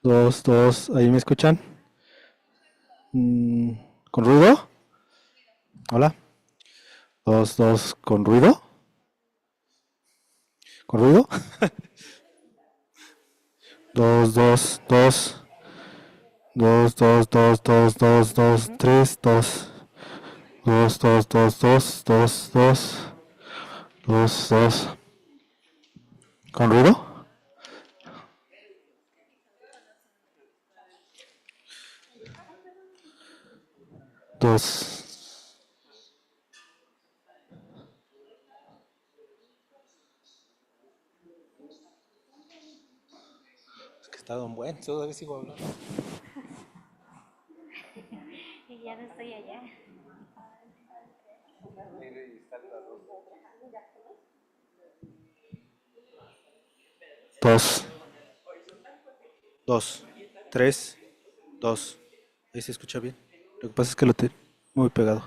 Dos, dos, ¿ahí me escuchan? Mm, ¿Con ruido? Hola. Dos, dos, ¿con ruido? ¿Con ruido? Dos, dos, dos. Dos, dos, dos, dos, dos, dos, tres, dos. Dos, dos, dos, dos, dos, dos. Dos, dos. ¿Con ruido? Dos. Es que está don buen, todavía sigo hablando. Y ya no estoy allá. Dos, dos, tres, dos. Ahí se escucha bien. Lo que pasa es que lo tengo muy pegado.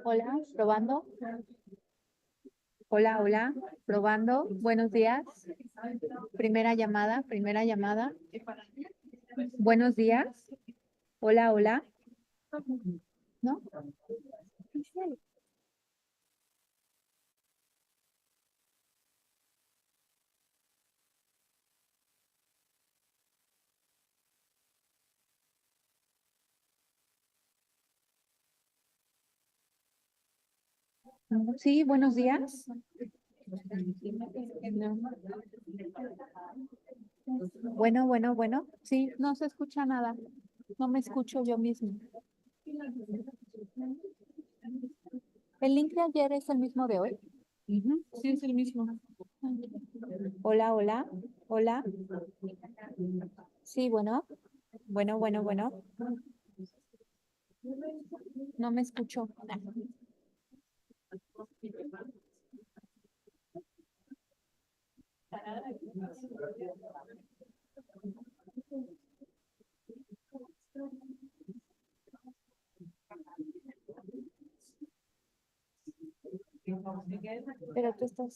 Hola, probando. Hola, hola, probando. Buenos días. Primera llamada, primera llamada. Buenos días. Hola, hola. ¿No? Sí, buenos días. No. Bueno, bueno, bueno. Sí, no se escucha nada. No me escucho yo mismo. ¿El link de ayer es el mismo de hoy? Ujú, sí, es el mismo. Hola, hola, hola. Sí, bueno, bueno, bueno, bueno. No me escucho. Pero tú estás.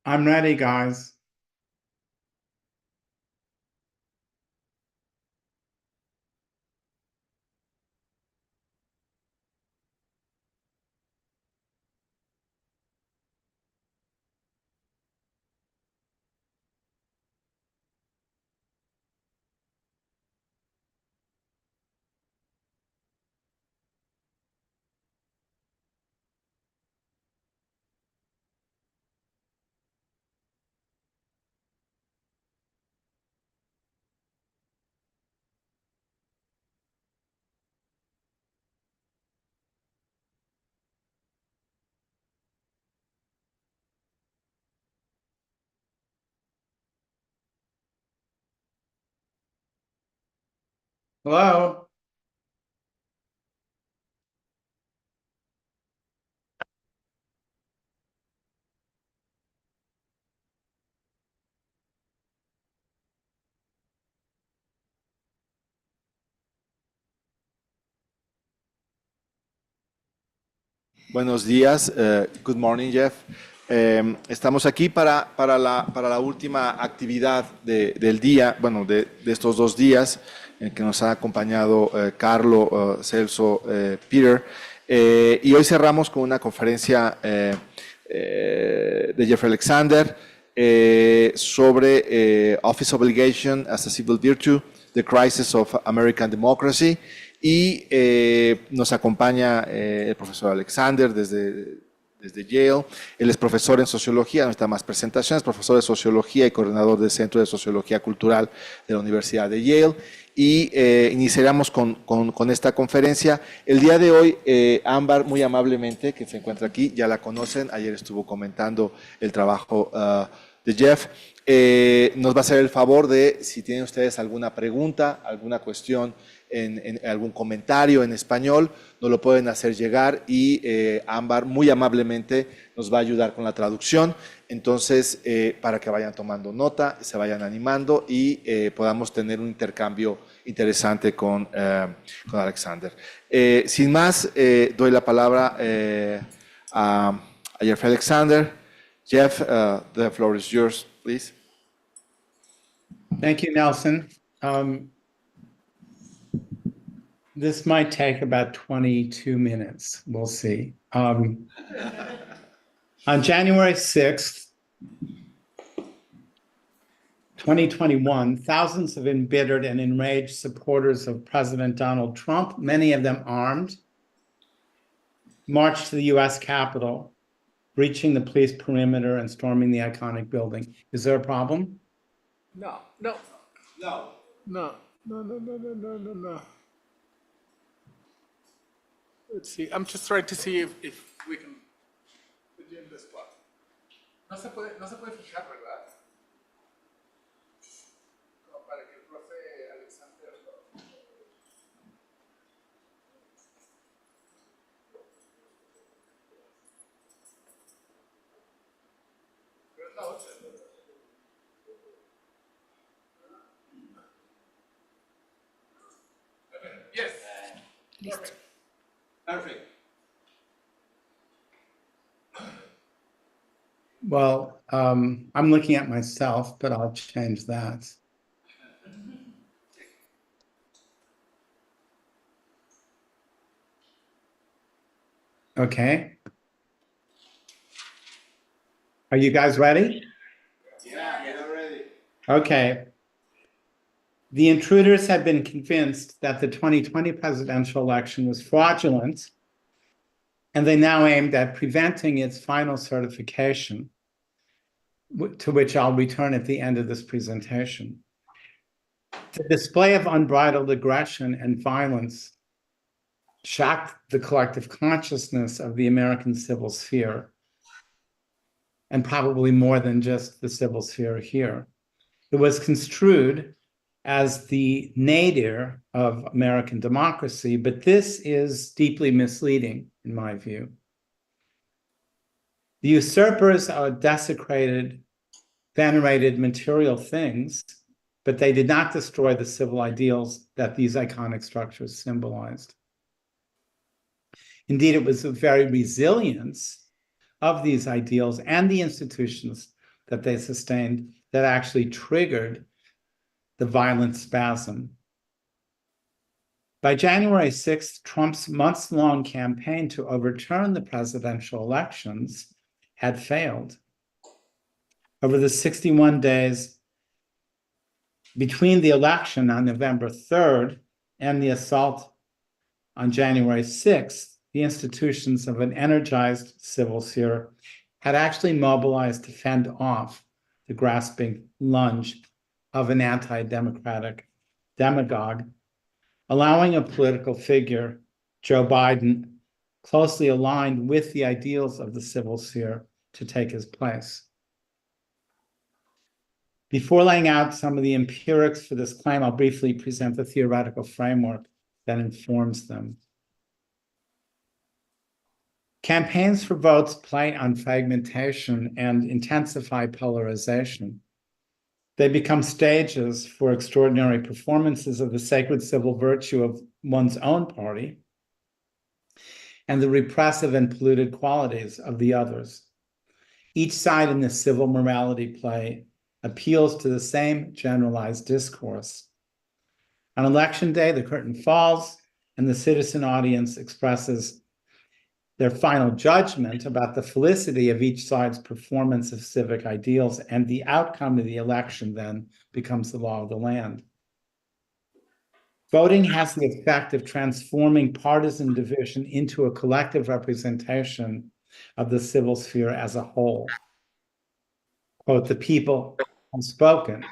I'm ready, guys. Hello? Buenos días. Good morning, Jeff. Estamos aquí para la última actividad del día, bueno, de estos 2 días, en que nos ha acompañado Carlo, Celso, Peter. Y hoy cerramos con una conferencia de Jeff Alexander sobre Office Obligation as a Civil Virtue, The Crisis of American Democracy. Y nos acompaña el profesor Alexander desde Yale. Él es profesor en sociología, no está más presentaciones, profesor de sociología y coordinador del Centro de Sociología Cultural de la Universidad de Yale. Y iniciaremos con esta conferencia. El día de hoy, Ámbar, muy amablemente, que se encuentra aquí, ya la conocen, ayer estuvo comentando el trabajo de Jeff, nos va a hacer el favor de, si tienen ustedes alguna pregunta, alguna cuestión, en algún comentario en español, nos lo pueden hacer llegar y Ámbar muy amablemente nos va a ayudar con la traducción. Entonces, para que vayan tomando nota, se vayan animando y podamos tener un intercambio interesante con Alexander. Sin más, doy la palabra a Jeff Alexander. Jeff, the floor is yours, please. Thank you, Nelson. This might take about 22 minutes. We'll see. On January 6th, 2021, thousands of embittered and enraged supporters of President Donald Trump, many of them armed, marched to the US Capitol, breaching the police perimeter and storming the iconic building. Is there a problem? No. Let's see. I'm just trying to see if we can put you in the spot. No se puede fijar, ¿verdad? Como para que el profe Alexander lo... Pero es la otra. Yes. Listo. Perfect. Well, I'm looking at myself, but I'll change that. Okay. Are you guys ready? Yeah, we're ready. Okay. The intruders have been convinced that the 2020 presidential election was fraudulent, and they now aimed at preventing its final certification, to which I'll return at the end of this presentation. The display of unbridled aggression and violence shocked the collective consciousness of the American civil sphere, and probably more than just the civil sphere here. It was construed as the nadir of American democracy, but this is deeply misleading, in my view. The usurpers are desecrated, venerated material things, but they did not destroy the civil ideals that these iconic structures symbolized. Indeed, it was the very resilience of these ideals and the institutions that they sustained that actually triggered the violent spasm. By January 6th, Trump's months-long campaign to overturn the presidential elections had failed. Over the 61 days between the election on November 3rd and the assault on January 6th, the institutions of an energized civil sphere had actually mobilized to fend off the grasping lunge of an anti-democratic demagogue, allowing a political figure, Joe Biden, closely aligned with the ideals of the civil sphere to take his place. Before laying out some of the empirics for this claim, I'll briefly present the theoretical framework that informs them. Campaigns for votes play on fragmentation and intensify polarization. They become stages for extraordinary performances of the sacred civil virtue of one's own party and the repressive and polluted qualities of the others. Each side in this civil morality play appeals to the same generalized discourse. On election day, the curtain falls and the citizen audience expresses their final judgment about the felicity of each side's performance of civic ideals, and the outcome of the election then becomes the law of the land. Voting has the effect of transforming partisan division into a collective representation of the civil sphere as a whole. Quote, the people have spoken.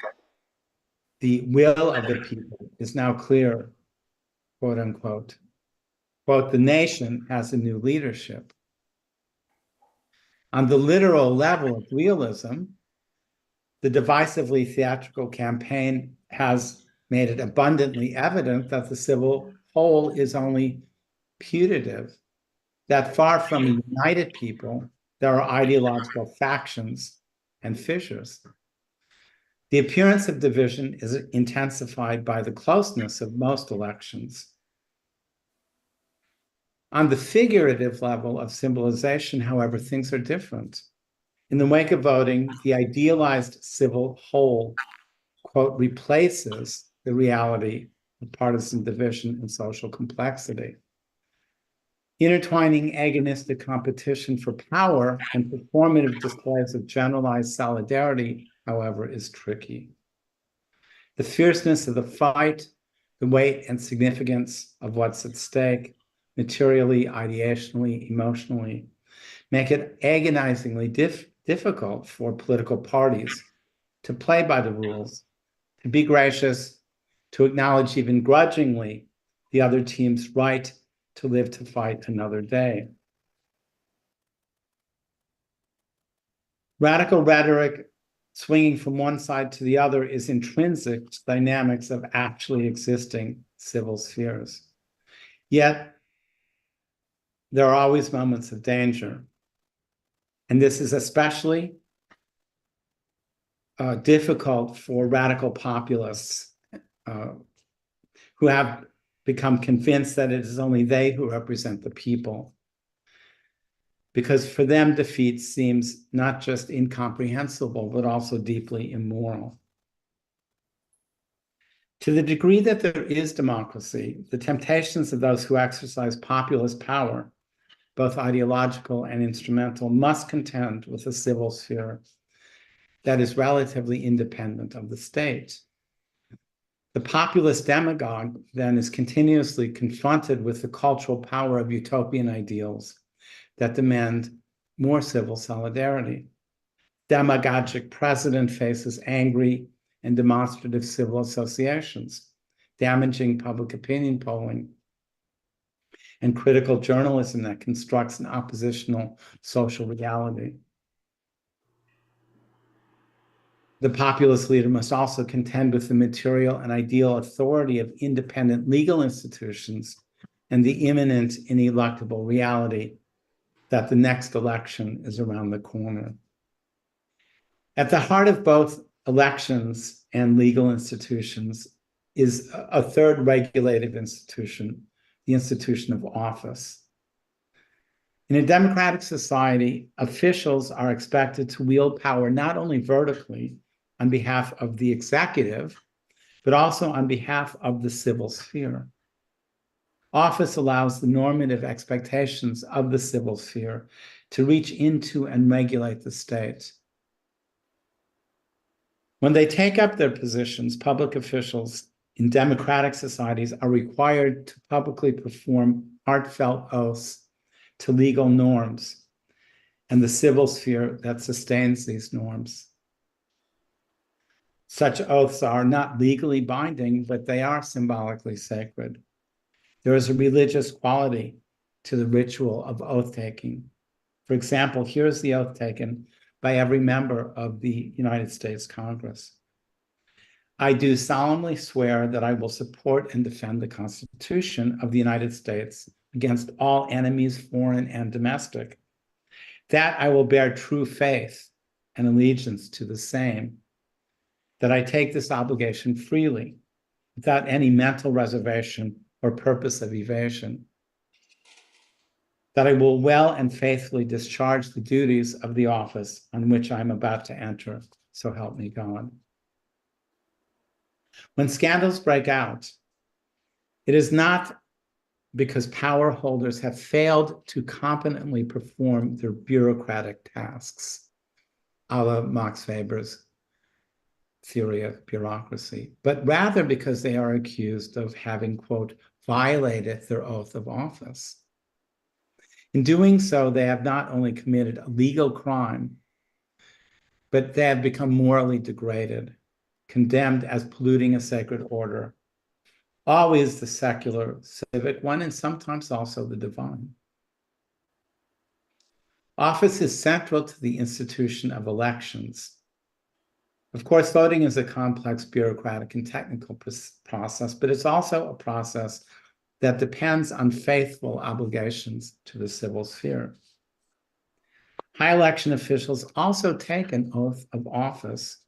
The will of the people is now clear, quote unquote. Quote, the nation has a new leadership. On the literal level of realism, the divisively theatrical campaign has made it abundantly evident that the civil whole is only putative, that far from a united people, there are ideological factions and fissures. The appearance of division is intensified by the closeness of most elections. On the figurative level of symbolization, however, things are different. In the wake of voting, the idealized civil whole, quote, replaces the reality of partisan division and social complexity. Intertwining agonistic competition for power and performative displays of generalized solidarity, however, is tricky. The fierceness of the fight, the weight and significance of what's at stake, materially, ideationally, emotionally, make it agonizingly difficult for political parties to play by the rules, to be gracious, to acknowledge even grudgingly the other team's right to live to fight another day. Radical rhetoric swinging from one side to the other is intrinsic to dynamics of actually existing civil spheres. Yet, there are always moments of danger. And this is especially difficult for radical populists who have become convinced that it is only they who represent the people. Because for them, defeat seems not just incomprehensible, but also deeply immoral. To the degree that there is democracy, the temptations of those who exercise populist power, both ideological and instrumental, must contend with a civil sphere that is relatively independent of the state. The populist demagogue then is continuously confronted with the cultural power of utopian ideals that demand more civil solidarity. Demagogic president faces angry and demonstrative civil associations, damaging public opinion polling, and critical journalism that constructs an oppositional social reality. The populist leader must also contend with the material and ideal authority of independent legal institutions and the imminent ineluctable reality that the next election is around the corner. At the heart of both elections and legal institutions is a third regulative institution, the institution of office. In a democratic society, officials are expected to wield power not only vertically on behalf of the executive, but also on behalf of the civil sphere. Office allows the normative expectations of the civil sphere to reach into and regulate the state. When they take up their positions, public officials in democratic societies are required to publicly perform heartfelt oaths to legal norms and the civil sphere that sustains these norms. Such oaths are not legally binding, but they are symbolically sacred. There is a religious quality to the ritual of oath-taking. For example, here's the oath taken by every member of the United States Congress. I do solemnly swear that I will support and defend the Constitution of the United States against all enemies, foreign and domestic, that I will bear true faith and allegiance to the same, that I take this obligation freely, without any mental reservation or purpose of evasion, that I will well and faithfully discharge the duties of the office on which I am about to enter, so help me God. When scandals break out, it is not because power holders have failed to competently perform their bureaucratic tasks, a la Max Weber's theory of bureaucracy, but rather because they are accused of having, quote, violated their oath of office. In doing so, they have not only committed a legal crime, but they have become morally degraded, condemned as polluting a sacred order, always the secular civic one, and sometimes also the divine. Office is central to the institution of elections. Of course, voting is a complex bureaucratic and technical process, but it's also a process that depends on faithful obligations to the civil sphere. High election officials also take an oath of office,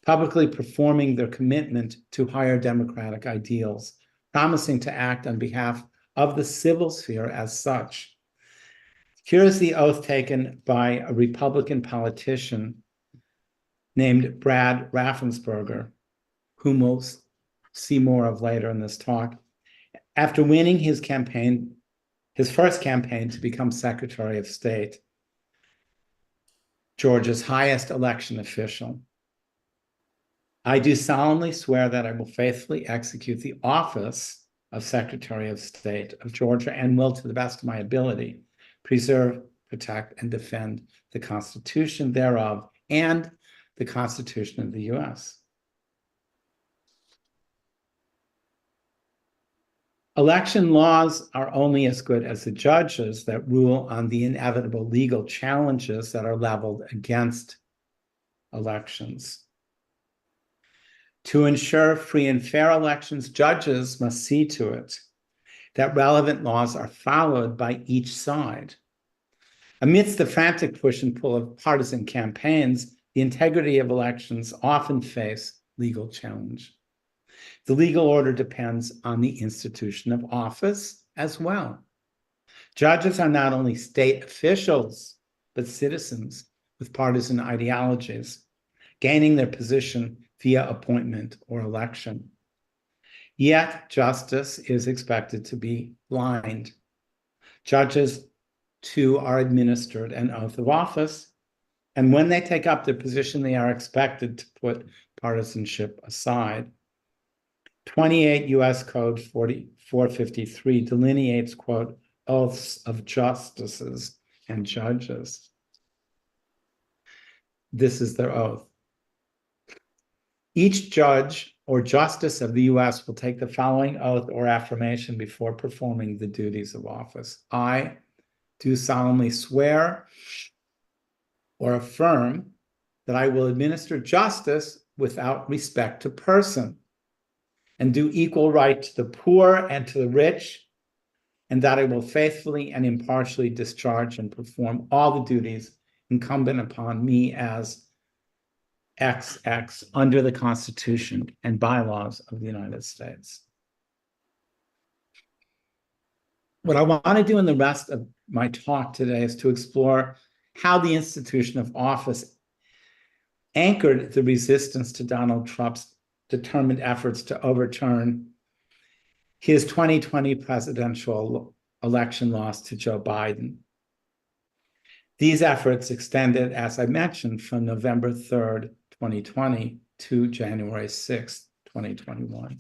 publicly performing their commitment to higher democratic ideals, promising to act on behalf of the civil sphere as such. Here is the oath taken by a Republican politician named Brad Raffensperger, whom we'll see more of later in this talk, after winning his first campaign to become Secretary of State, Georgia's highest election official. I do solemnly swear that I will faithfully execute the office of Secretary of State of Georgia and will, to the best of my ability, preserve, protect, and defend the Constitution thereof and the Constitution of the U.S. Election laws are only as good as the judges that rule on the inevitable legal challenges that are leveled against elections. To ensure free and fair elections, judges must see to it that relevant laws are followed by each side. Amidst the frantic push and pull of partisan campaigns, the integrity of elections often face legal challenge. The legal order depends on the institution of office as well. Judges are not only state officials, but citizens with partisan ideologies, gaining their position via appointment or election. Yet justice is expected to be blind. Judges, too, are administered an oath of office, and when they take up their position, they are expected to put partisanship aside. 28 U.S. Code 453 delineates, quote, oaths of justices and judges. This is their oath. Each judge or justice of the U.S. will take the following oath or affirmation before performing the duties of office. I do solemnly swear or affirm that I will administer justice without respect to person, and do equal right to the poor and to the rich, and that I will faithfully and impartially discharge and perform all the duties incumbent upon me as XX under the Constitution and bylaws of the United States. What I want to do in the rest of my talk today is to explore how the institution of office anchored the resistance to Donald Trump's determined efforts to overturn his 2020 presidential election loss to Joe Biden. These efforts extended, as I mentioned, from November 3rd, 2020 to January 6th, 2021.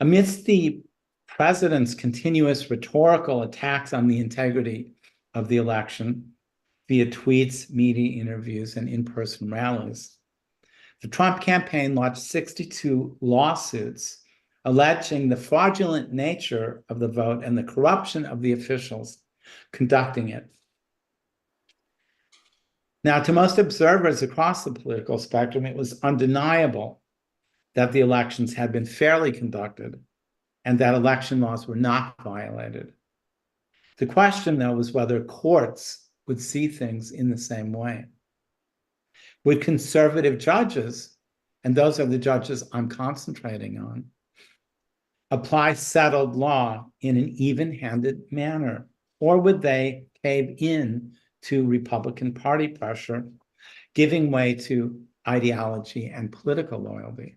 Amidst the president's continuous rhetorical attacks on the integrity of the election via tweets, media interviews, and in-person rallies, the Trump campaign launched 62 lawsuits alleging the fraudulent nature of the vote and the corruption of the officials conducting it. Now, to most observers across the political spectrum, it was undeniable that the elections had been fairly conducted and that election laws were not violated. The question, though, was whether courts would see things in the same way. Would conservative judges, and those are the judges I'm concentrating on, apply settled law in an even-handed manner, or would they cave in to Republican Party pressure, giving way to ideology and political loyalty?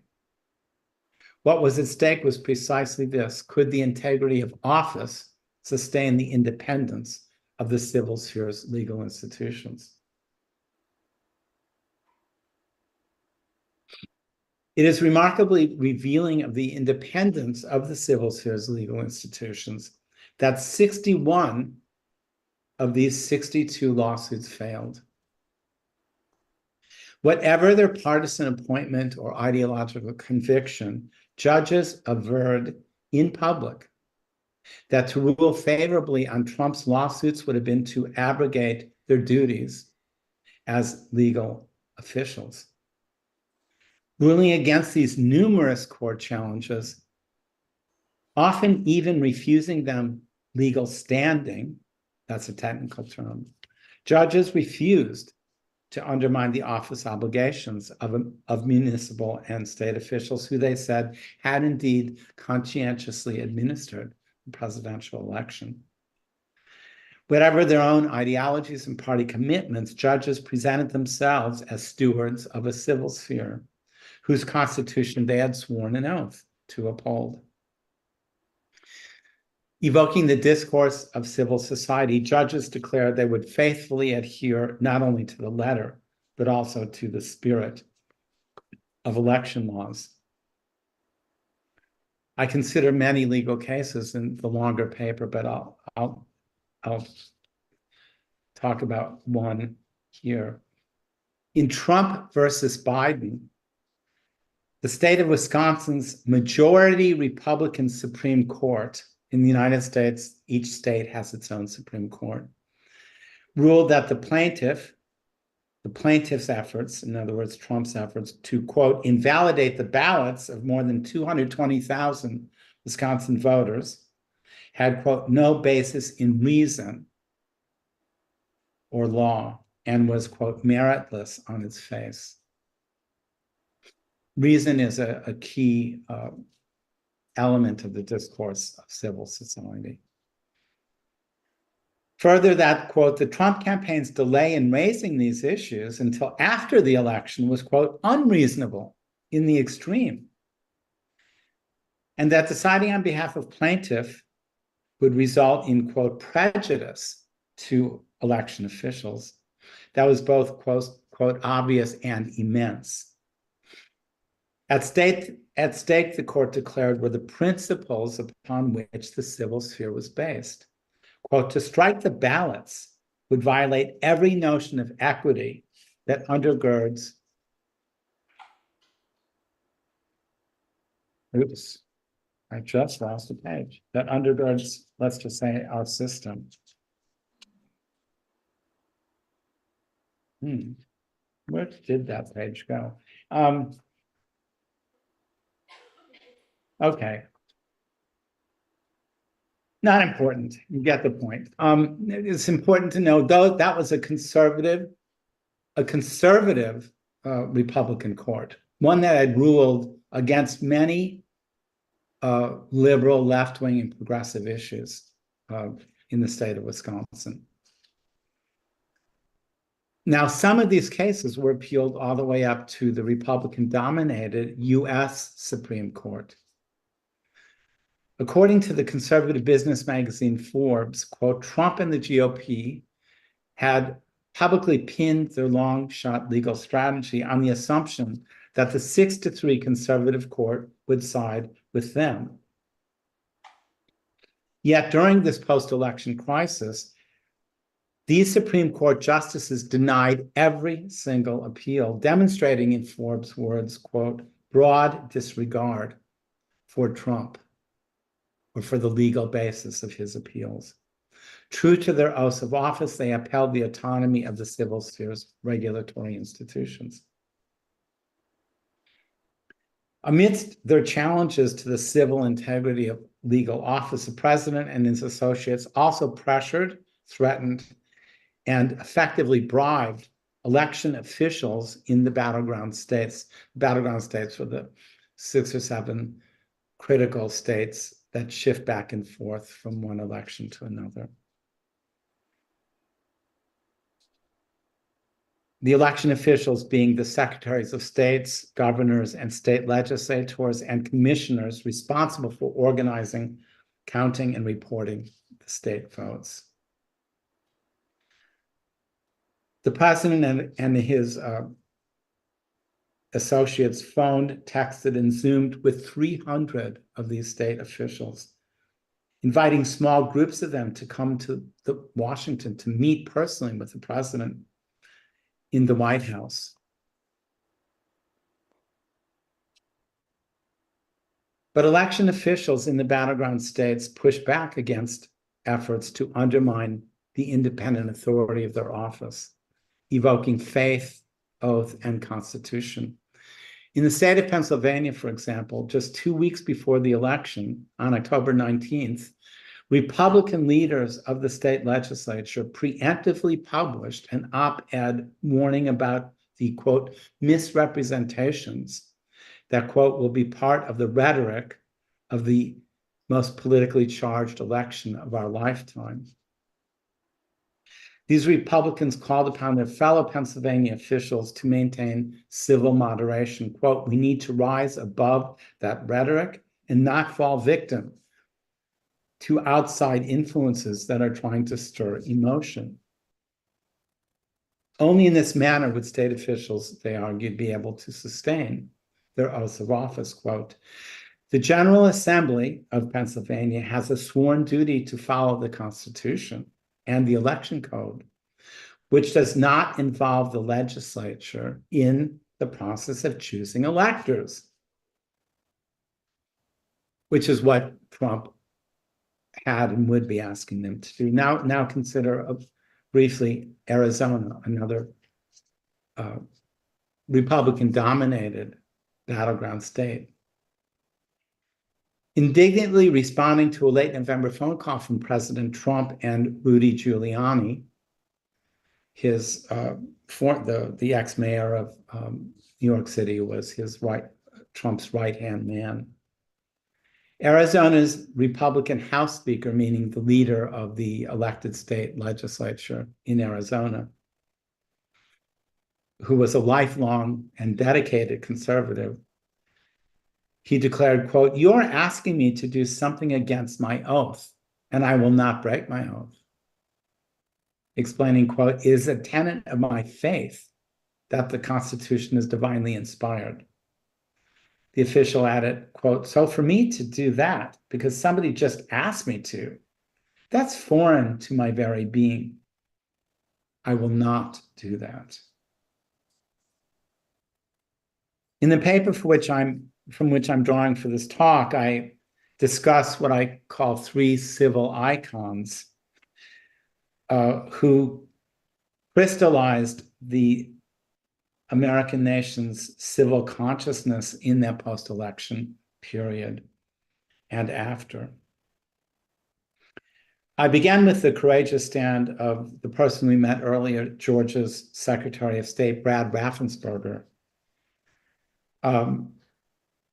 What was at stake was precisely this: could the integrity of office sustain the independence of the civil sphere's legal institutions? It is remarkably revealing of the independence of the civil sphere's legal institutions that 61 of these 62 lawsuits failed. Whatever their partisan appointment or ideological conviction, judges averred in public that to rule favorably on Trump's lawsuits would have been to abrogate their duties as legal officials. Ruling against these numerous court challenges, often even refusing them legal standing, that's a technical term, judges refused to undermine the office obligations of municipal and state officials who they said had indeed conscientiously administered the presidential election. Whatever their own ideologies and party commitments, judges presented themselves as stewards of a civil sphere whose constitution they had sworn an oath to uphold. Evoking the discourse of civil society, judges declared they would faithfully adhere not only to the letter, but also to the spirit of election laws. I consider many legal cases in the longer paper, but I'll talk about one here. In Trump versus Biden, the state of Wisconsin's majority Republican Supreme Court, in the United States, each state has its own Supreme Court, ruled that the plaintiff's efforts, in other words, Trump's efforts to, quote, invalidate the ballots of more than 220,000 Wisconsin voters had, quote, no basis in reason or law and was, quote, meritless on its face. Reason is a key element of the discourse of civil society. Further, that, quote, the Trump campaign's delay in raising these issues until after the election was, quote, unreasonable in the extreme. And that deciding on behalf of plaintiff would result in, quote, prejudice to election officials. That was both, quote, obvious and immense. At stake, the court declared, were the principles upon which the civil sphere was based. Quote, to strike the ballots would violate every notion of equity that undergirds, oops, I just lost a page, that undergirds, let's just say, our system. Where did that page go? Okay. Not important. You get the point. It's important to know, though, that was a conservative Republican court, one that had ruled against many liberal, left-wing, and progressive issues in the state of Wisconsin. Now, some of these cases were appealed all the way up to the Republican-dominated U.S. Supreme Court. According to the conservative business magazine Forbes, quote, Trump and the GOP had publicly pinned their long-shot legal strategy on the assumption that the 6-3 conservative court would side with them. Yet during this post-election crisis, these Supreme Court justices denied every single appeal, demonstrating, in Forbes' words, quote, broad disregard for Trump or for the legal basis of his appeals. True to their oaths of office, they upheld the autonomy of the civil sphere's regulatory institutions. Amidst their challenges to the civil integrity of legal office, the president and his associates also pressured, threatened, and effectively bribed election officials in the battleground states. Battleground states were the 6 or 7 critical states that shift back and forth from one election to another. The election officials being the secretaries of states, governors, and state legislators and commissioners responsible for organizing, counting, and reporting the state votes. The president and his associates phoned, texted, and Zoomed with 300 of these state officials, inviting small groups of them to come to Washington to meet personally with the president in the White House. But election officials in the battleground states pushed back against efforts to undermine the independent authority of their office, evoking faith, oath, and constitution. In the state of Pennsylvania, for example, just 2 weeks before the election, on October 19th, Republican leaders of the state legislature preemptively published an op-ed warning about the, quote, misrepresentations that, quote, will be part of the rhetoric of the most politically charged election of our lifetime. These Republicans called upon their fellow Pennsylvania officials to maintain civil moderation. Quote, we need to rise above that rhetoric and not fall victim to outside influences that are trying to stir emotion. Only in this manner would state officials, they argued, be able to sustain their oaths of office. Quote, the General Assembly of Pennsylvania has a sworn duty to follow the Constitution and the election code, which does not involve the legislature in the process of choosing electors, which is what Trump had and would be asking them to do. Now consider briefly Arizona, another Republican-dominated battleground state. Indignantly responding to a late November phone call from President Trump and Rudy Giuliani, his the ex-mayor of New York City was Trump's right-hand man. Arizona's Republican House Speaker, meaning the leader of the elected state legislature in Arizona, who was a lifelong and dedicated conservative, he declared, quote, you're asking me to do something against my oath, and I will not break my oath. Explaining, quote, it is a tenet of my faith that the Constitution is divinely inspired. The official added, quote, so for me to do that, because somebody just asked me to, that's foreign to my very being. I will not do that. In the paper from which I'm drawing for this talk, I discuss what I call 3 civil icons who crystallized the American nation's civil consciousness in that post-election period and after. I began with the courageous stand of the person we met earlier, Georgia's Secretary of State, Brad Raffensperger,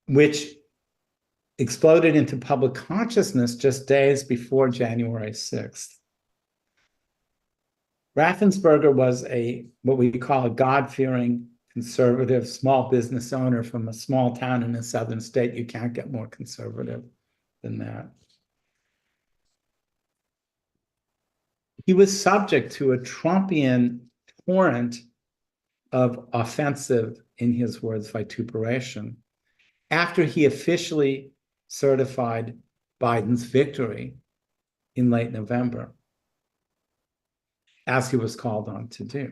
which exploded into public consciousness just days before January 6th. Raffensperger was what we call a God-fearing, conservative small business owner from a small town in a southern state. You can't get more conservative than that. He was subject to a Trumpian torrent of offensive, in his words, vituperation after he officially certified Biden's victory in late November, as he was called on to do.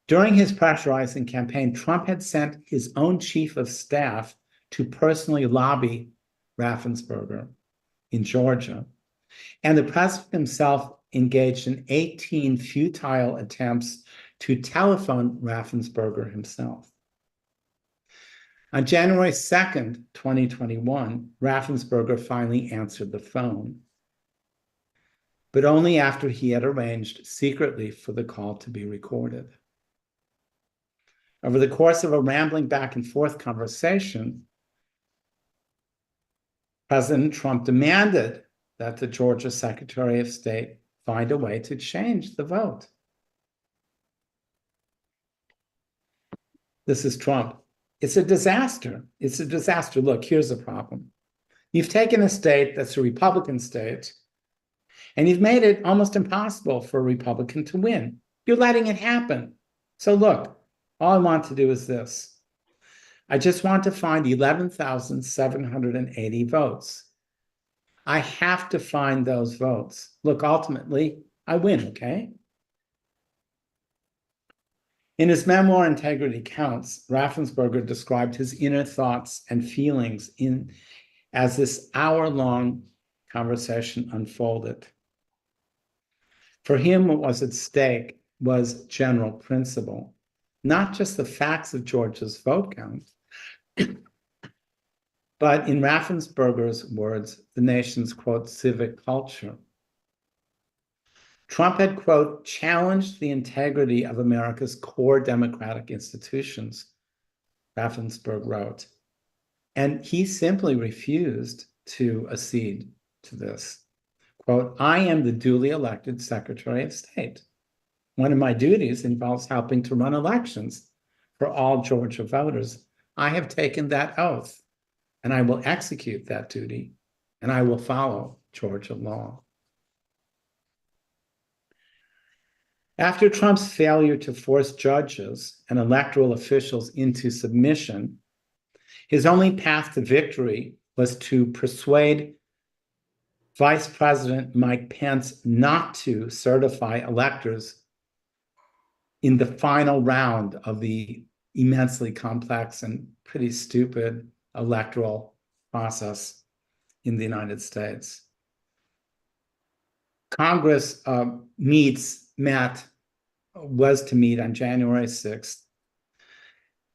During his pressurizing campaign, Trump had sent his own chief of staff to personally lobby Raffensperger in Georgia, and the president himself engaged in 18 futile attempts to telephone Raffensperger himself. On January 2nd, 2021, Raffensperger finally answered the phone, but only after he had arranged secretly for the call to be recorded. Over the course of a rambling back and forth conversation, President Trump demanded that the Georgia Secretary of State find a way to change the vote. This is Trump. It's a disaster. It's a disaster. Look, here's the problem. You've taken a state that's a Republican state, and you've made it almost impossible for a Republican to win. You're letting it happen. So look, all I want to do is this. I just want to find 11,780 votes. I have to find those votes. Look, ultimately, I win, okay? In his memoir, Integrity Counts, Raffensperger described his inner thoughts and feelings as this hour-long conversation unfolded. For him, what was at stake was general principle, not just the facts of Georgia's vote count, but in Raffensperger's words, the nation's, quote, civic culture. Trump had, quote, challenged the integrity of America's core democratic institutions, Raffensperger wrote, and he simply refused to accede to this. Quote, I am the duly elected Secretary of State. One of my duties involves helping to run elections for all Georgia voters. I have taken that oath, and I will execute that duty, and I will follow Georgia law. After Trump's failure to force judges and electoral officials into submission, his only path to victory was to persuade Vice President Mike Pence not to certify electors in the final round of the immensely complex and pretty stupid electoral process in the United States. Congress was to meet on January 6th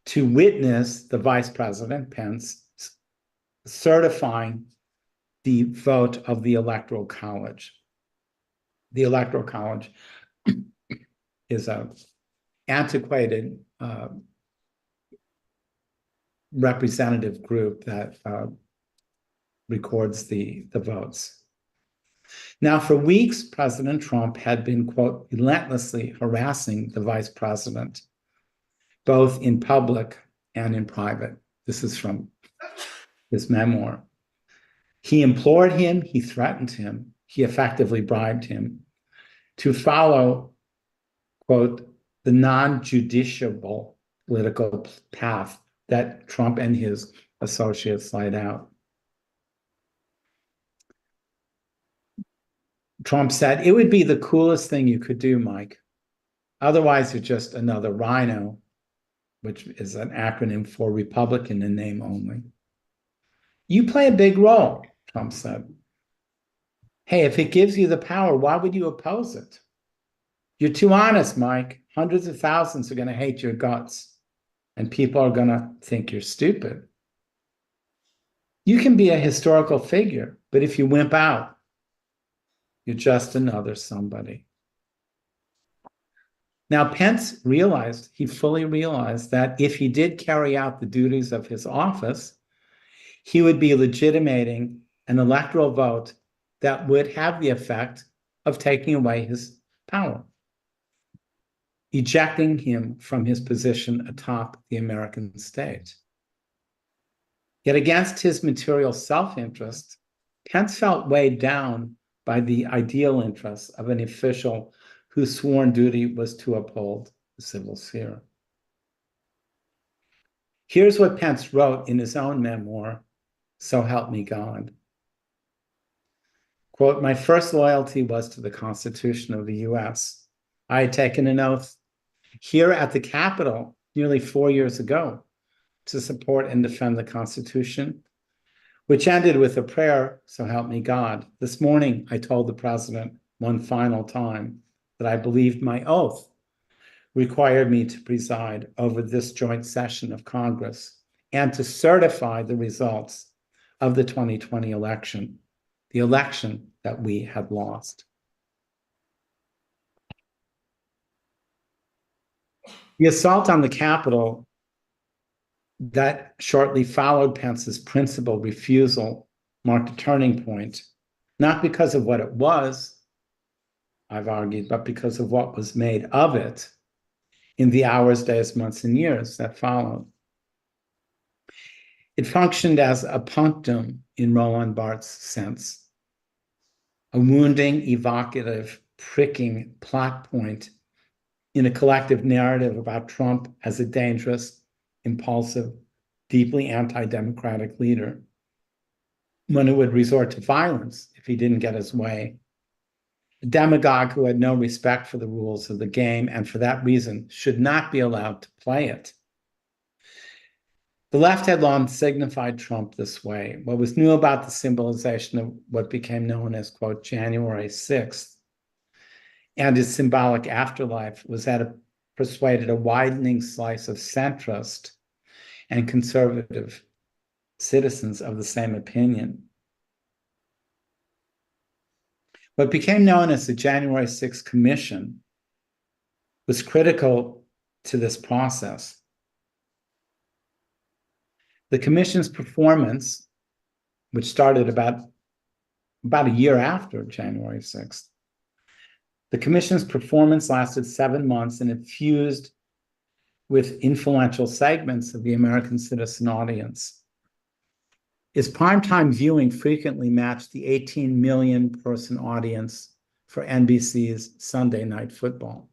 to witness the Vice President Pence certifying the vote of the Electoral College. The Electoral College is an antiquated representative group that records the votes. Now, for weeks, President Trump had been, quote, relentlessly harassing the vice president, both in public and in private. This is from his memoir. He implored him, he threatened him, he effectively bribed him to follow, quote, the non-judiciable political path that Trump and his associates laid out. Trump said, it would be the coolest thing you could do, Mike. Otherwise, you're just another rhino, which is an acronym for Republican in name only. You play a big role, Trump said. Hey, if it gives you the power, why would you oppose it? You're too honest, Mike. Hundreds of thousands are going to hate your guts, and people are going to think you're stupid. You can be a historical figure, but if you wimp out, you're just another somebody. Now, Pence fully realized that if he did carry out the duties of his office, he would be legitimating an electoral vote that would have the effect of taking away his power, ejecting him from his position atop the American stage. Yet against his material self-interest, Pence felt weighed down by the ideal interests of an official whose sworn duty was to uphold the civil sphere. Here's what Pence wrote in his own memoir, So Help Me God. Quote, my first loyalty was to the Constitution of the US. I had taken an oath here at the Capitol nearly 4 years ago to support and defend the Constitution, which ended with a prayer, so help me God. This morning, I told the president one final time that I believed my oath required me to preside over this joint session of Congress and to certify the results of the 2020 election, the election that we had lost. The assault on the Capitol that shortly followed Pence's principal refusal marked a turning point, not because of what it was, I've argued, but because of what was made of it in the hours, days, months, and years that followed. It functioned as a punctum in Roland Barthes' sense, a wounding, evocative, pricking plot point in a collective narrative about Trump as a dangerous, impulsive, deeply anti-democratic leader, one who would resort to violence if he didn't get his way, a demagogue who had no respect for the rules of the game and for that reason should not be allowed to play it. The left had long signified Trump this way. What was new about the symbolization of what became known as, quote, January 6th and his symbolic afterlife was that it persuaded a widening slice of centrist and conservative citizens of the same opinion. What became known as the January 6th Commission was critical to this process. The commission's performance, which started about a year after January 6th, the commission's performance lasted 7 months and it fused with influential segments of the American citizen audience. Its primetime viewing frequently matched the 18 million person audience for NBC's Sunday Night Football.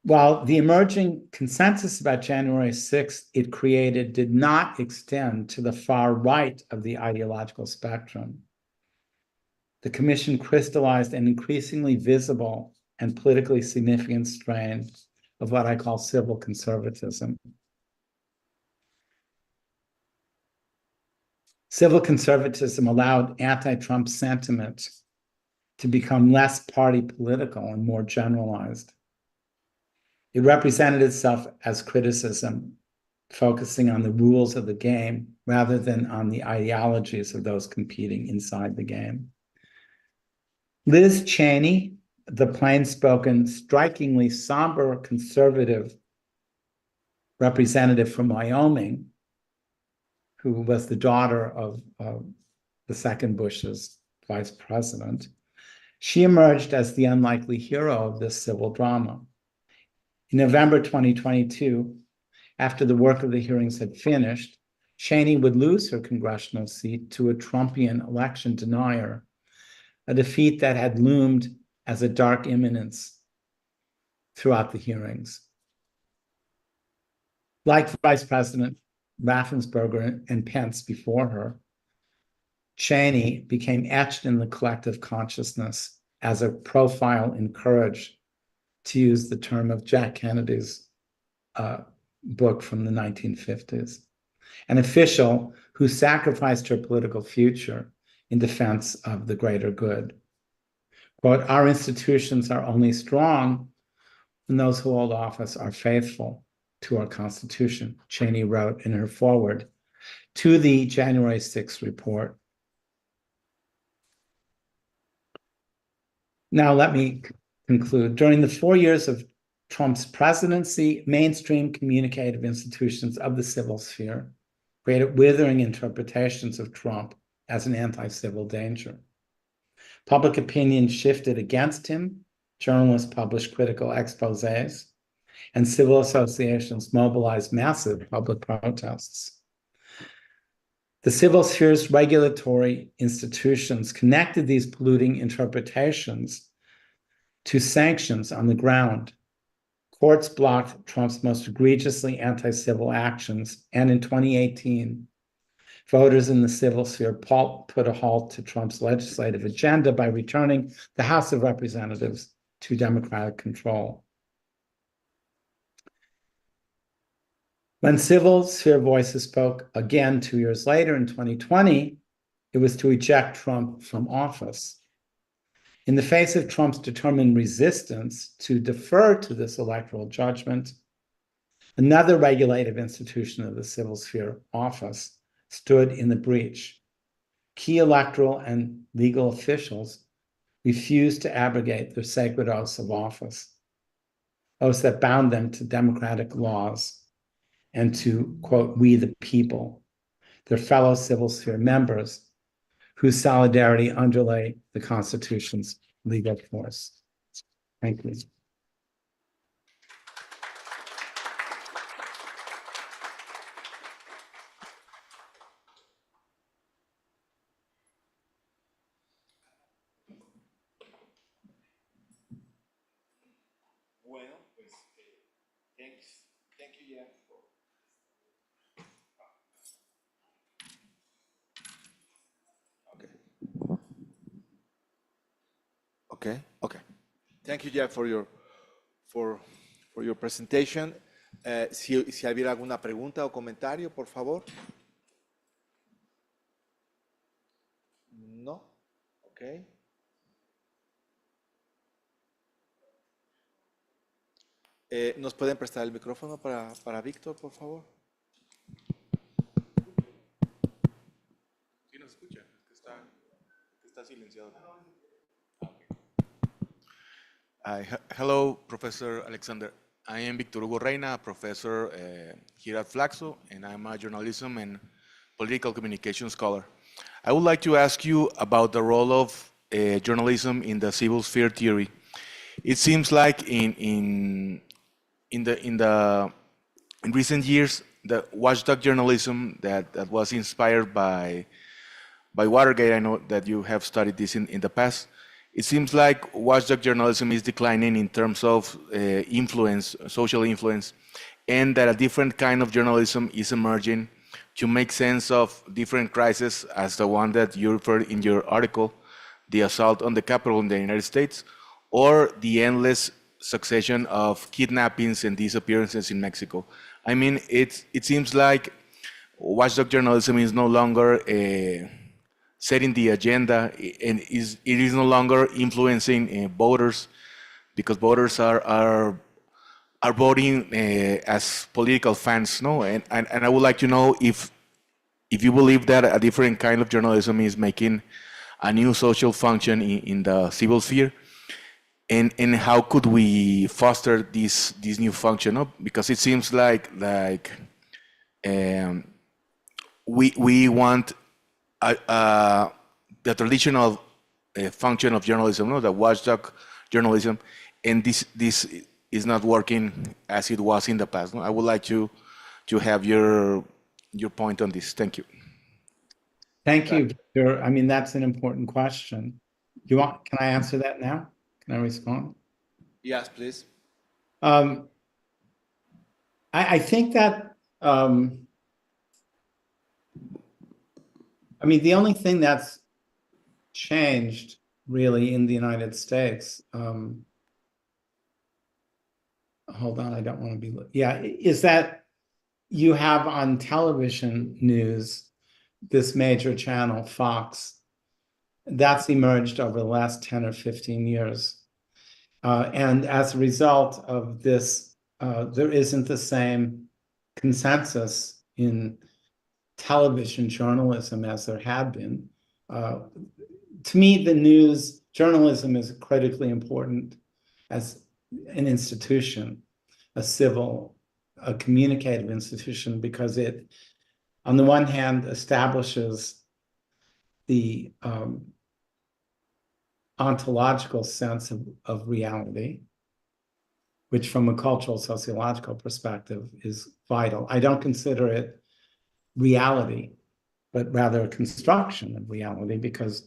While the emerging consensus about January 6th it created did not extend to the far right of the ideological spectrum, the commission crystallized an increasingly visible and politically significant strain of what I call civil conservatism. Civil conservatism allowed anti-Trump sentiment to become less party political and more generalized. It represented itself as criticism, focusing on the rules of the game rather than on the ideologies of those competing inside the game. Liz Cheney, the plain-spoken, strikingly somber conservative representative from Wyoming, who was the daughter of the second Bush's vice president, she emerged as the unlikely hero of this civil drama. In November 2022, after the work of the hearings had finished, Cheney would lose her congressional seat to a Trumpian election denier, a defeat that had loomed as a dark imminence throughout the hearings. Like Vice President Raffensperger and Pence before her, Cheney became etched in the collective consciousness as a profile in courage, to use the term of Jack Kennedy's book from the 1950s, an official who sacrificed her political future in defense of the greater good. Quote, our institutions are only strong when those who hold office are faithful to our Constitution, Cheney wrote in her foreword to the January 6th report. Now let me conclude. During the 4 years of Trump's presidency, mainstream communicative institutions of the civil sphere created withering interpretations of Trump as an anti-civil danger. Public opinion shifted against him. Journalists published critical exposés, and civil associations mobilized massive public protests. The civil sphere's regulatory institutions connected these polluting interpretations to sanctions on the ground. Courts blocked Trump's most egregiously anti-civil actions, and in 2018, voters in the civil sphere put a halt to Trump's legislative agenda by returning the House of Representatives to Democratic control. When civil sphere voices spoke again 2 years later in 2020, it was to eject Trump from office. In the face of Trump's determined resistance to defer to this electoral judgment, another regulative institution of the civil sphere, office, stood in the breach. Key electoral and legal officials refused to abrogate their sacred oaths of office, oaths that bound them to democratic laws and to, quote, we the people, their fellow civil sphere members, whose solidarity underlay the Constitution's legal force. Thank you. Bueno, pues, thank you, Jeff. Okay. Thank you, Jeff, for your presentation. Si hubiera alguna pregunta o comentario, por favor. No. Okay. ¿Nos pueden prestar el micrófono para Víctor, por favor? Sí nos escucha, está silenciado. Hello, Professor Alexander. I am Victor Hugo Reina, a professor here at FLACSO, and I'm a journalism and political communication scholar. I would like to ask you about the role of journalism in the civil sphere theory. It seems like in recent years, the watchdog journalism that was inspired by Watergate, I know that you have studied this in the past. It seems like watchdog journalism is declining in terms of influence, social influence, and that a different kind of journalism is emerging to make sense of different crises, as the one that you referred in your article, the assault on the Capitol in the United States, or the endless succession of kidnappings and disappearances in Mexico. I mean, it seems like watchdog journalism is no longer setting the agenda, and it is no longer influencing voters, because voters are voting as political fans, no? And I would like to know if you believe that a different kind of journalism is making a new social function in the civil sphere, and how could we foster this new function, no? Because it seems like we want the traditional function of journalism, no, the watchdog journalism, and this is not working as it was in the past. No? I would like to have your point on this. Thank you. Thank you, Victor. I mean, that's an important question. Can I answer that now? Can I respond? Yes, please. I think that, I mean, the only thing that's changed really in the United States, hold on, I don't want to be, is that you have on television news, this major channel, Fox, that's emerged over the last 10 or 15 years. And as a result of this, there isn't the same consensus in television journalism as there had been. To me, the news journalism is critically important as an institution, a communicative institution, because it, on the one hand, establishes the ontological sense of reality, which from a cultural sociological perspective is vital. I don't consider it reality, but rather a construction of reality, because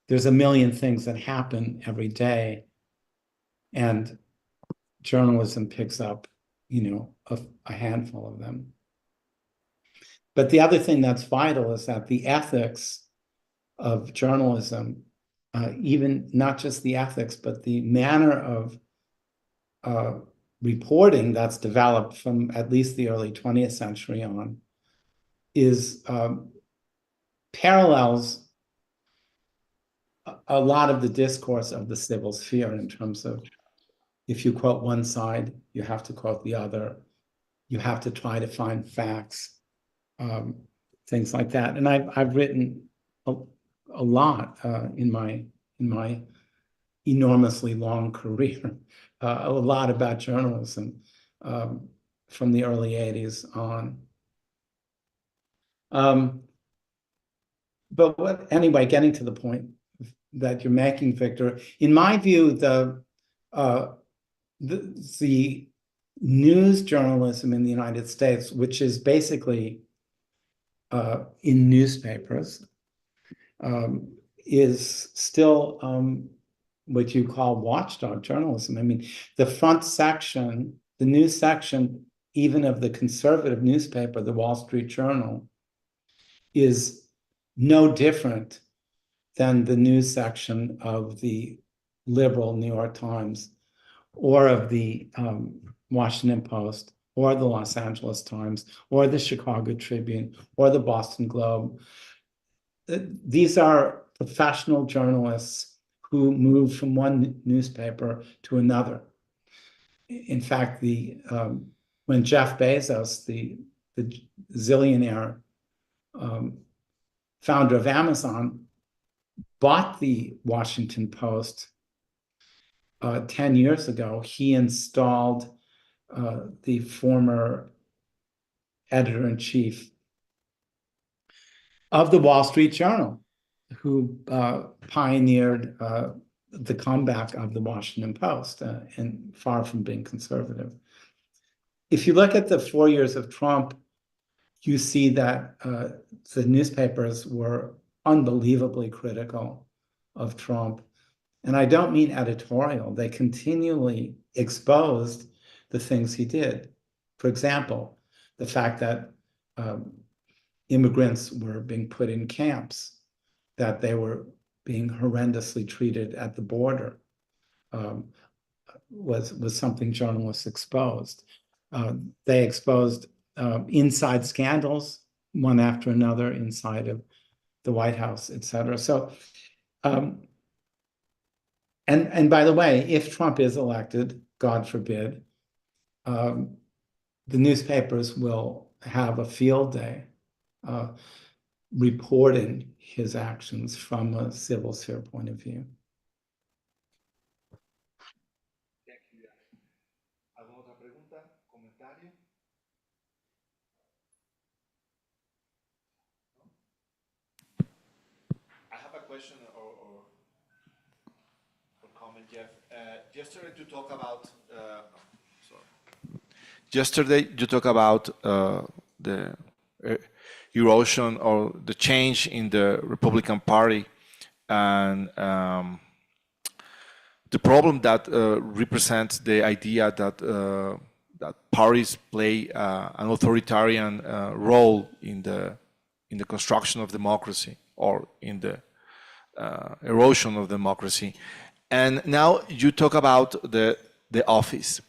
there's a million things that happen every day, and journalism picks up, a handful of them. But the other thing that's vital is that the ethics of journalism, even not just the ethics, but the manner of reporting that's developed from at least the early 20th century on, is parallels a lot of the discourse of the civil sphere, in terms of, if you quote one side, you have to quote the other. You have to try to find facts, things like that. And I've written a lot in my enormously long career, a lot about journalism from the early 80s on. But anyway, getting to the point that you're making, Victor, in my view, the news journalism in the United States, which is basically in newspapers, is still what you call watchdog journalism. I mean, the front section, the news section, even of the conservative newspaper, the Wall Street Journal, is no different than the news section of the liberal New York Times, or of the Washington Post, or the Los Angeles Times, or the Chicago Tribune, or the Boston Globe. These are professional journalists who move from one newspaper to another. In fact, when Jeff Bezos, the zillionaire founder of Amazon, bought the Washington Post 10 years ago, he installed the former editor-in-chief of the Wall Street Journal, who pioneered the comeback of the Washington Post, and far from being conservative. If you look at the 4 years of Trump, you see that the newspapers were unbelievably critical of Trump. And I don't mean editorial. They continually exposed the things he did. For example, the fact that immigrants were being put in camps, that they were being horrendously treated at the border, was something journalists exposed. They exposed inside scandals, one after another, inside of the White House, et cetera. So, and by the way, if Trump is elected, God forbid, the newspapers will have a field day reporting his actions from a civil sphere point of view. ¿Alguna otra pregunta? ¿Comentario? I have a question or comment, Jeff. Yesterday you talked about the erosion or the change in the Republican Party, and the problem that represents the idea that that parties play an authoritarian role in the construction of democracy, or in the erosion of democracy. And now you talk about the office.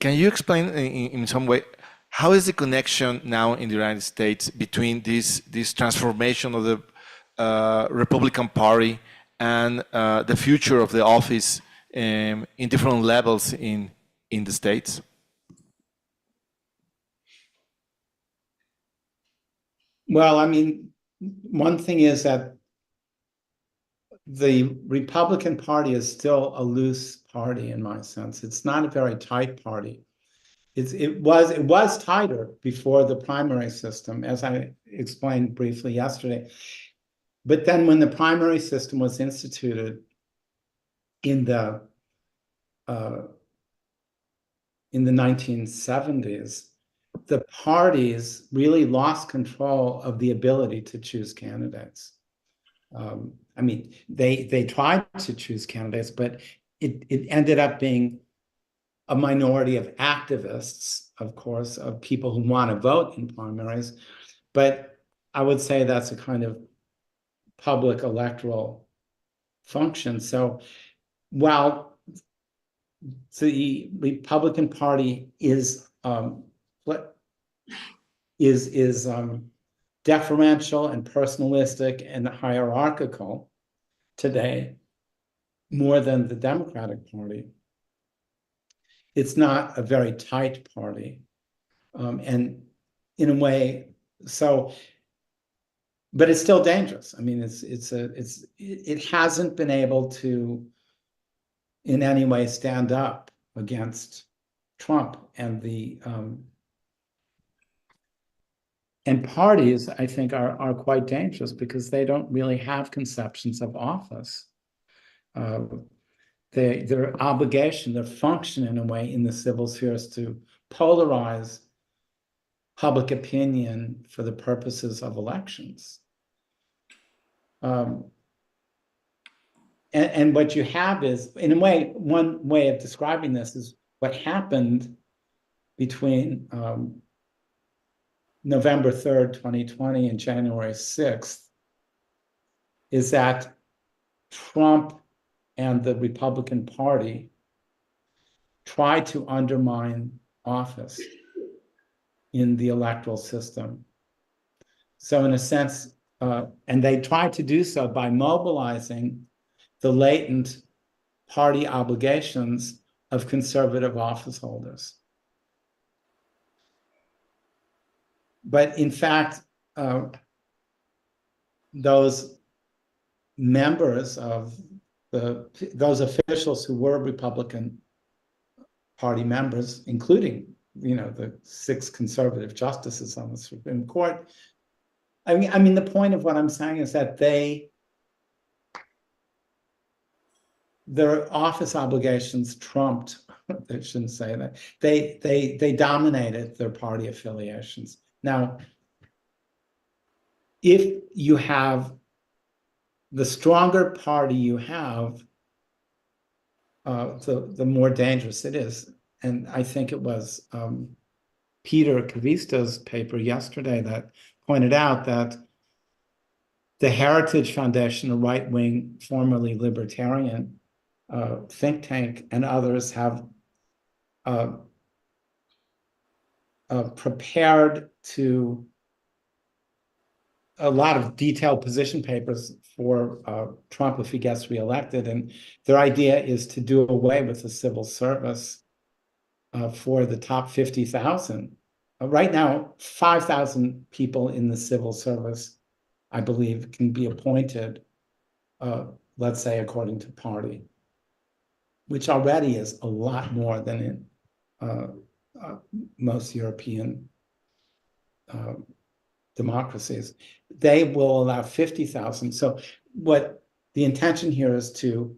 Can you explain in some way how is the connection now in the United States between this transformation of the Republican Party and the future of the office in different levels in the States? Well, I mean, one thing is that the Republican Party is still a loose party in my sense. It's not a very tight party. It was tighter before the primary system, as I explained briefly yesterday. But then when the primary system was instituted in the 1970s, the parties really lost control of the ability to choose candidates. I mean, they tried to choose candidates, but it ended up being a minority of activists, of course, of people who want to vote in primaries. But I would say that's a kind of public electoral function. So while the Republican Party is deferential and personalistic and hierarchical today, more than the Democratic Party, it's not a very tight party. And in a way, so, but it's still dangerous. I mean, it hasn't been able to in any way stand up against Trump and and parties, I think, are quite dangerous because they don't really have conceptions of office. Their obligation, their function in a way in the civil sphere is to polarize public opinion for the purposes of elections. And what you have is, in a way, one way of describing this is what happened between November 3rd, 2020 and January 6th, is that Trump and the Republican Party tried to undermine office in the electoral system. So in a sense, and they tried to do so by mobilizing the latent party obligations of conservative office holders. But in fact, those members of those officials who were Republican Party members, including, the 6 conservative justices on the Supreme Court, I mean, the point of what I'm saying is that their office obligations trumped, I shouldn't say that, they dominated their party affiliations. Now, if you have the stronger party you have, the more dangerous it is. And I think it was Peter Kavista's paper yesterday that pointed out that the Heritage Foundation, a right-wing, formerly libertarian think tank, and others have prepared to a lot of detailed position papers for Trump if he gets reelected. And their idea is to do away with the civil service for the top 50,000. Right now, 5,000 people in the civil service, I believe, can be appointed, let's say, according to party, which already is a lot more than in most European democracies. They will allow 50,000. So what the intention here is to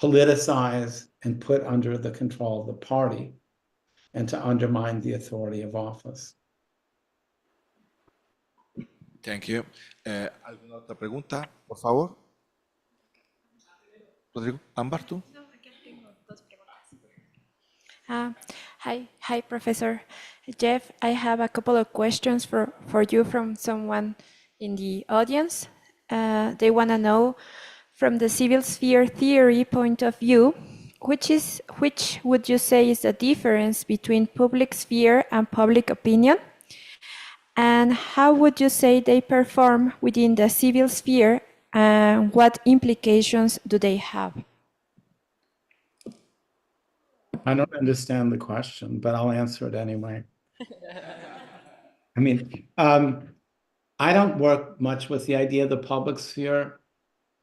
politicize and put under the control of the party and to undermine the authority of office. Thank you. ¿Alguna otra pregunta, por favor? Rodrigo, Ámbar, tú. Hi, Professor Jeff. I have a couple of questions for you from someone in the audience. They want to know, from the civil sphere theory point of view, which would you say is the difference between public sphere and public opinion? And how would you say they perform within the civil sphere, and what implications do they have? I don't understand the question, but I'll answer it anyway. I mean, I don't work much with the idea of the public sphere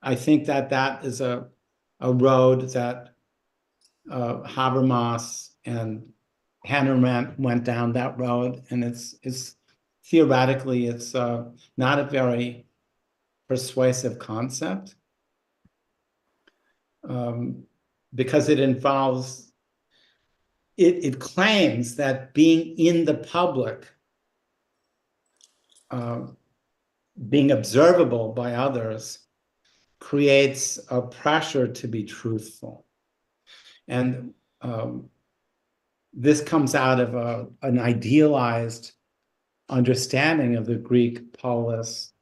I think that that is a road that Habermas and Hahnemann went down that road, and it's theoretically it's not a very persuasive concept because it involves it claims that being in the public, being observable by others, creates a pressure to be truthful. And this comes out of an idealized understanding of the Greek polis,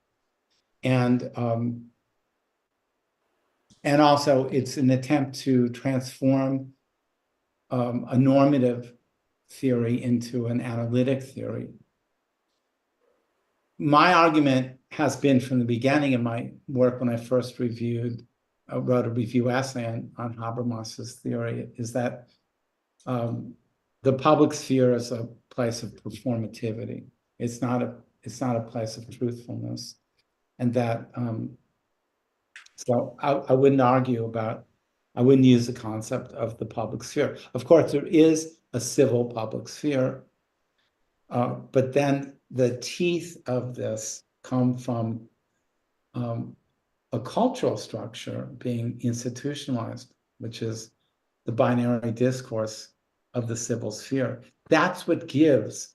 and also it's an attempt to transform a normative theory into an analytic theory. My argument has been from the beginning of my work, when I first wrote a review essay on Habermas's theory, is that the public sphere is a place of performativity. It's not a place of truthfulness, and that so I wouldn't argue about. I wouldn't use the concept of the public sphere. Of course, there is a civil public sphere, but then the teeth of this come from a cultural structure being institutionalized, which is the binary discourse of the civil sphere. That's what gives,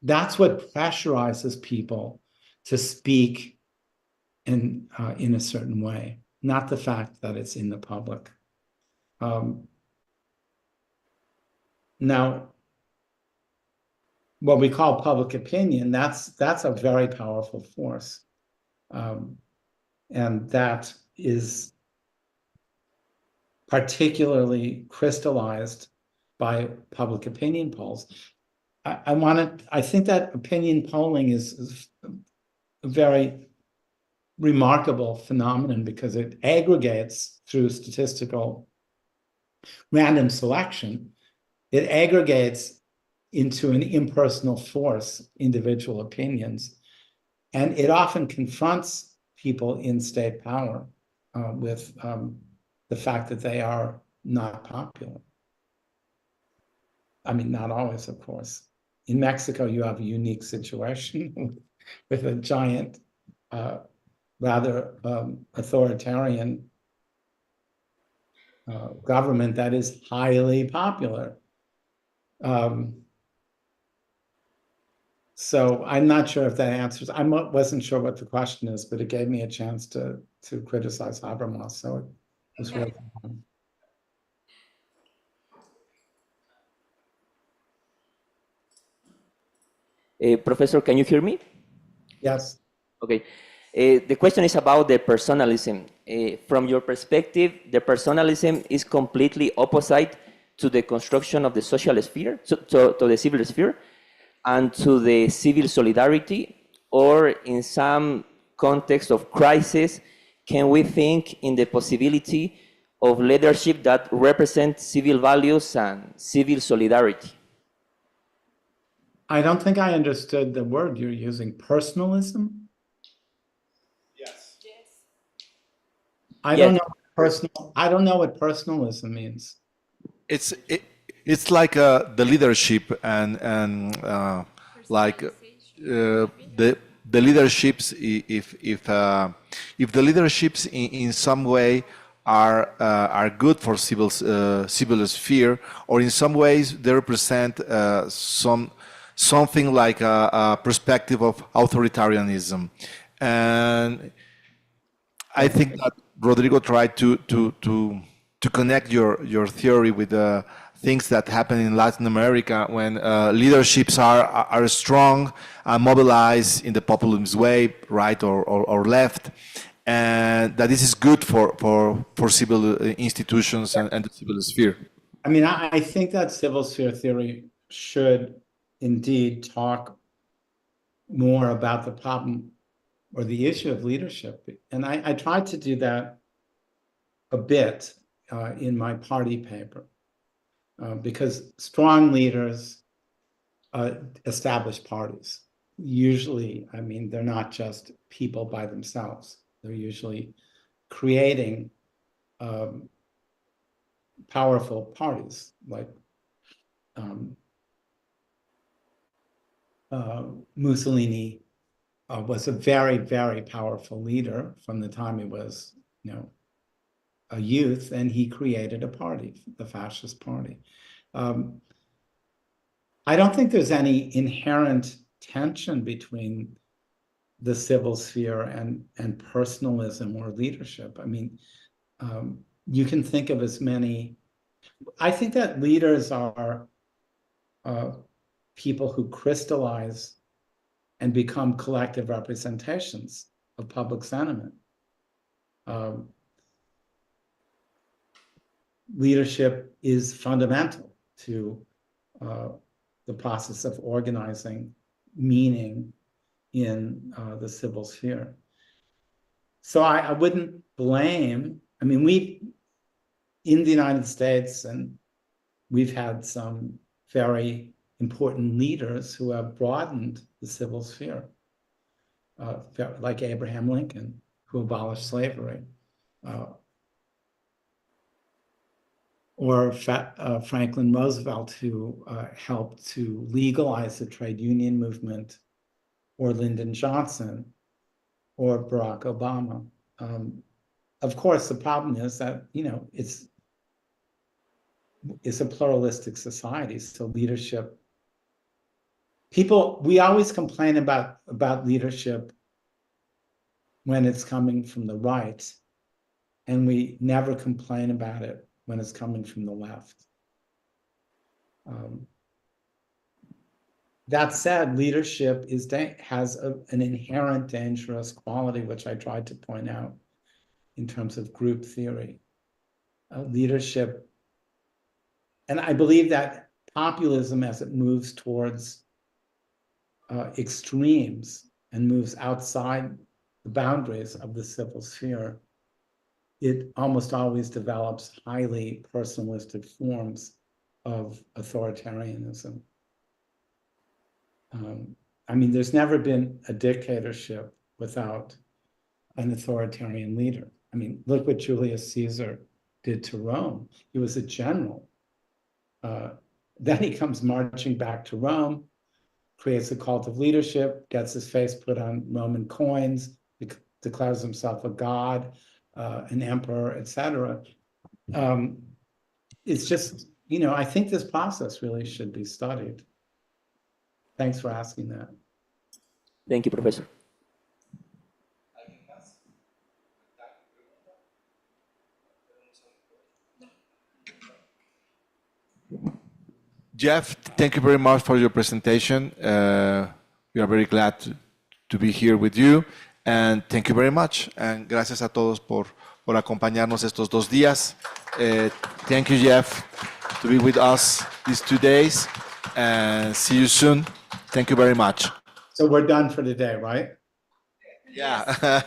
that's what pressurizes people to speak in a certain way, not the fact that it's in the public. Now, what we call public opinion, that's a very powerful force. And that is particularly crystallized by public opinion polls. I think that opinion polling is a very remarkable phenomenon because it aggregates through statistical random selection. It aggregates into an impersonal force, individual opinions, and it often confronts people in state power with the fact that they are not popular. I mean, not always, of course. In Mexico, you have a unique situation with a giant, rather authoritarian government that is highly popular. So I'm not sure if that answers. I wasn't sure what the question is, but it gave me a chance to criticize Habermas, so it was worth it. Professor, can you hear me? Yes. Okay. The question is about the personalism. From your perspective, the personalism is completely opposite to the construction of the social sphere, to the civil sphere, and to the civil solidarity, or in some context of crisis, can we think in the possibility of leadership that represents civil values and civil solidarity? I don't think I understood the word you're using. Personalism? Yes. I don't know what personalism means. It's like the leadership and like the leaderships, if the leaderships in some way are good for civil sphere, or in some ways they represent something like a perspective of authoritarianism. And I think that Rodrigo tried to connect your theory with the things that happen in Latin America when leaderships are strong and mobilized in the populist way, right or left, and that this is good for civil institutions and the civil sphere. I mean, I think that civil sphere theory should indeed talk more about the problem or the issue of leadership. And I tried to do that a bit in my party paper, because strong leaders establish parties. Usually, I mean, they're not just people by themselves. They're usually creating powerful parties, like Mussolini was a very, very powerful leader from the time he was, a youth, and he created a party, the Fascist Party. I don't think there's any inherent tension between the civil sphere and personalism or leadership. I mean, you can think of as many. I think that leaders are people who crystallize and become collective representations of public sentiment. Leadership is fundamental to the process of organizing meaning in the civil sphere. So I wouldn't blame, I mean, in the United States, and we've had some very important leaders who have broadened the civil sphere, like Abraham Lincoln, who abolished slavery, or Franklin Roosevelt, who helped to legalize the trade union movement, or Lyndon Johnson, or Barack Obama. Of course, the problem is that, it's a pluralistic society, so leadership, we always complain about leadership when it's coming from the right, and we never complain about it when it's coming from the left. That said, leadership has an inherent dangerous quality, which I tried to point out in terms of group theory. Leadership, and I believe that populism, as it moves towards extremes and moves outside the boundaries of the civil sphere, it almost always develops highly personalistic forms of authoritarianism. I mean, there's never been a dictatorship without an authoritarian leader. I mean, look what Julius Caesar did to Rome. He was a general. Then he comes marching back to Rome, creates a cult of leadership, gets his face put on Roman coins, declares himself a god, an emperor, etc. It's just, I think this process really should be studied. Thanks for asking that. Thank you, Professor. Jeff, thank you very much for your presentation. We are very glad to be here with you. And thank you very much. And gracias a todos por acompañarnos estos 2 días. Thank you, Jeff, to be with us these 2 days. And see you soon. Thank you very much. So we're done for today, right? Yeah.